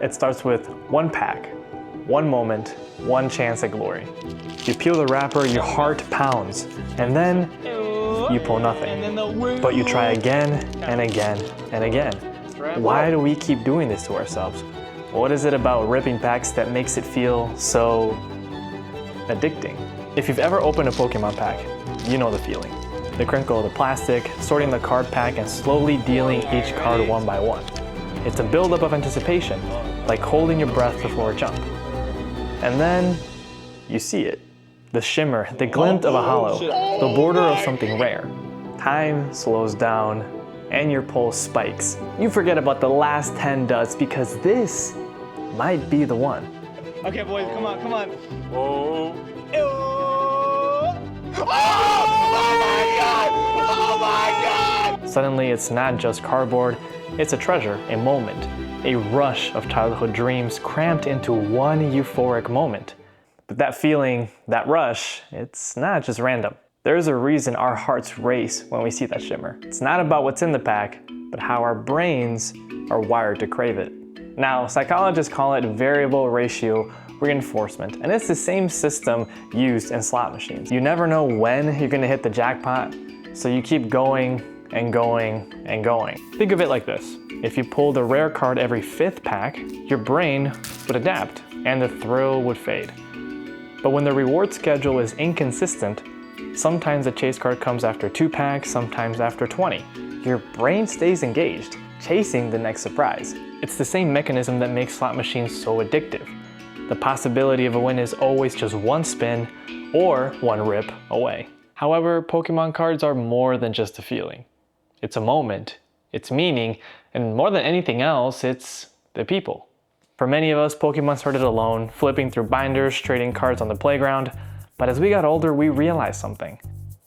It starts with one pack, one moment, one chance at glory. You peel the wrapper, your heart pounds, and then you pull nothing. But you try again and again and again. Why do we keep doing this to ourselves? What is it about ripping packs that makes it feel so addicting? If you've ever opened a Pokemon pack, you know the feeling. The crinkle of the plastic, sorting the card pack, and slowly dealing each card one by one. It's a buildup of anticipation, like holding your breath before a jump. And then you see it. The shimmer, the glint of a hollow, the border of something rare. Time slows down and your pulse spikes. You forget about the last 10 duds because this might be the one. Okay, boys, come on, come on. Oh. Oh my God! Oh my God! Suddenly, it's not just cardboard, it's a treasure, a moment, a rush of childhood dreams cramped into one euphoric moment. But that feeling, that rush, it's not just random. There's a reason our hearts race when we see that shimmer. It's not about what's in the pack, but how our brains are wired to crave it. Now, psychologists call it variable ratio reinforcement, and it's the same system used in slot machines. You never know when you're gonna hit the jackpot, so you keep going and going and going. Think of it like this. If you pulled a rare card every 5th pack, your brain would adapt and the thrill would fade. But when the reward schedule is inconsistent, sometimes the chase card comes after 2 packs, sometimes after 20. Your brain stays engaged, chasing the next surprise. It's the same mechanism that makes slot machines so addictive. The possibility of a win is always just one spin or one rip away. However, Pokemon cards are more than just a feeling. It's a moment, it's meaning, and more than anything else, it's the people. For many of us, Pokemon started alone, flipping through binders, trading cards on the playground. But as we got older, we realized something.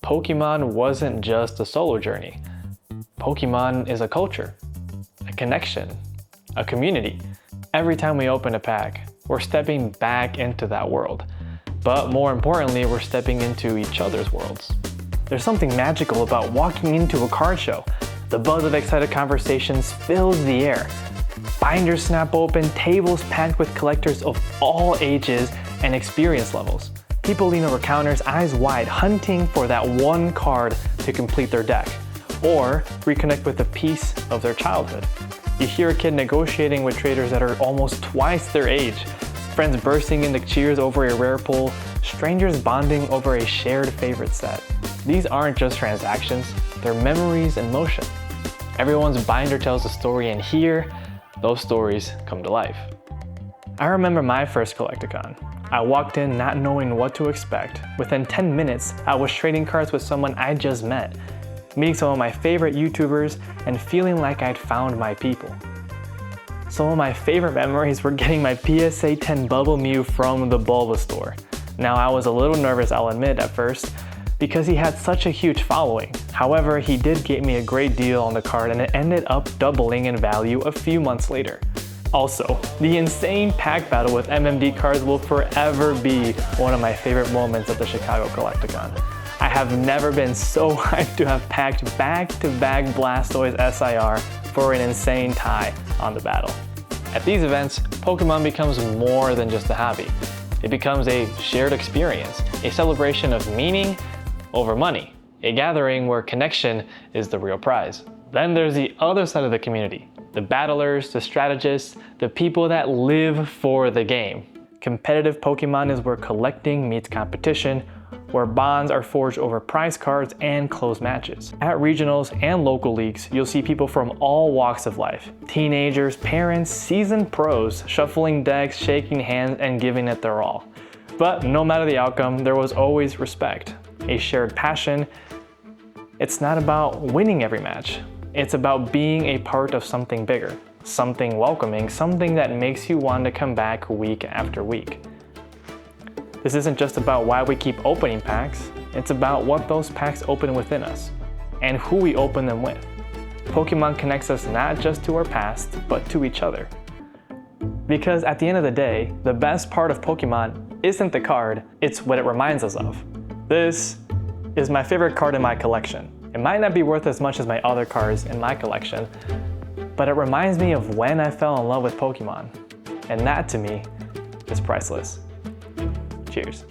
Pokemon wasn't just a solo journey. Pokemon is a culture, a connection, a community. Every time we open a pack, we're stepping back into that world. But more importantly, we're stepping into each other's worlds. There's something magical about walking into a card show. The buzz of excited conversations fills the air. Binders snap open, tables packed with collectors of all ages and experience levels. People lean over counters, eyes wide, hunting for that one card to complete their deck, or reconnect with a piece of their childhood. You hear a kid negotiating with traders that are almost twice their age, friends bursting into cheers over a rare pull, strangers bonding over a shared favorite set. These aren't just transactions, they're memories in motion. Everyone's binder tells a story, and here, those stories come to life. I remember my first Collecticon. I walked in not knowing what to expect. Within 10 minutes, I was trading cards with someone I just met, meeting some of my favorite YouTubers, and feeling like I'd found my people. Some of my favorite memories were getting my PSA 10 Bubble Mew from the Bulbasaur. Now, I was a little nervous, I'll admit, at first, because he had such a huge following. However, he did get me a great deal on the card, and it ended up doubling in value a few months later. Also, the insane pack battle with MMD cards will forever be one of my favorite moments at the Chicago Collecticon. I have never been so hyped to have packed back-to-back Blastoise SIR for an insane tie on the battle. At these events, Pokemon becomes more than just a hobby. It becomes a shared experience, a celebration of meaning over money, a gathering where connection is the real prize. Then there's the other side of the community, the battlers, the strategists, the people that live for the game. Competitive Pokemon is where collecting meets competition, where bonds are forged over prize cards and close matches. At regionals and local leagues, you'll see people from all walks of life. Teenagers, parents, seasoned pros, shuffling decks, shaking hands, and giving it their all. But no matter the outcome, there was always respect, a shared passion. It's not about winning every match. It's about being a part of something bigger, something welcoming, something that makes you want to come back week after week. This isn't just about why we keep opening packs, it's about what those packs open within us, and who we open them with. Pokemon connects us not just to our past, but to each other. Because at the end of the day, the best part of Pokemon isn't the card, it's what it reminds us of. This is my favorite card in my collection. It might not be worth as much as my other cards in my collection, but it reminds me of when I fell in love with Pokemon. And that to me is priceless. Cheers.